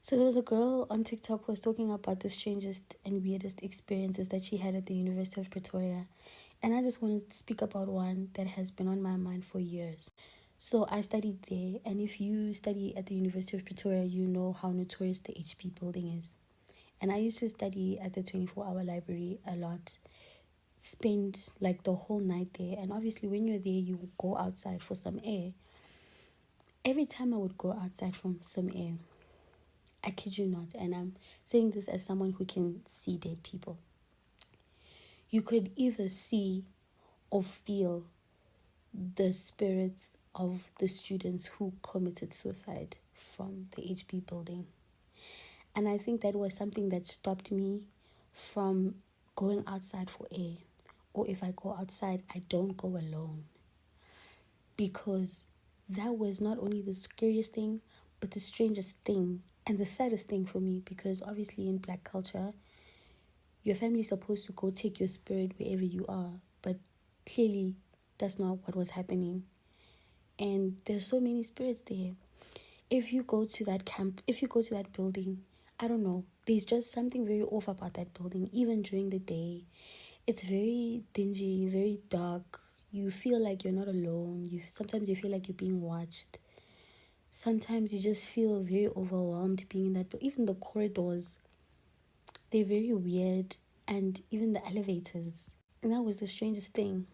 So there was a girl on TikTok who was talking about the strangest and weirdest experiences that she had at the University of Pretoria. And I just want to speak about one that has been on my mind for years. So I studied there, and if you study at the University of Pretoria, you know how notorious the HP building is. And I used to study at the 24-hour library a lot, spend like the whole night there. And obviously, when you're there, you go outside for some air. Every time I would go outside from some air, I kid you not, and I'm saying this as someone who can see dead people, you could either see or feel the spirits of the students who committed suicide from the HP building. And I think that was something that stopped me from going outside for air. Or if I go outside, I don't go alone. Because that was not only the scariest thing, but the strangest thing and the saddest thing for me. Because obviously, in Black culture, your family is supposed to go take your spirit wherever you are. But clearly, that's not what was happening. And there's so many spirits there. If you go to that camp, if you go to that building, I don't know, there's just something very off about that building. Even during the day, it's very dingy, very dark. You feel like you're not alone. Sometimes you feel like you're being watched. Sometimes you just feel very overwhelmed being in that. Even the corridors, they're very weird, and even the elevators. And that was the strangest thing.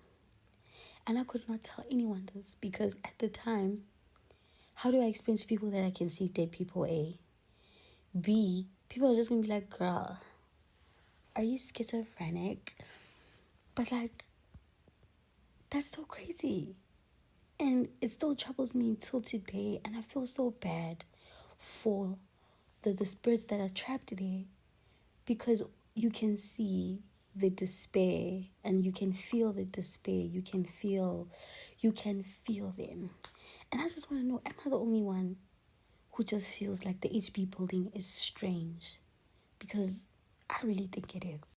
And I could not tell anyone this because at the time, how do I explain to people that I can see dead people? A. B. People are just gonna be like, girl, are you schizophrenic? But like, that's so crazy. And it still troubles me until today. And I feel so bad for the spirits that are trapped there because you can see the despair and you can feel the despair. You can feel them. And I just want to know, am I the only one who just feels like the HB building is strange? Because I really think it is.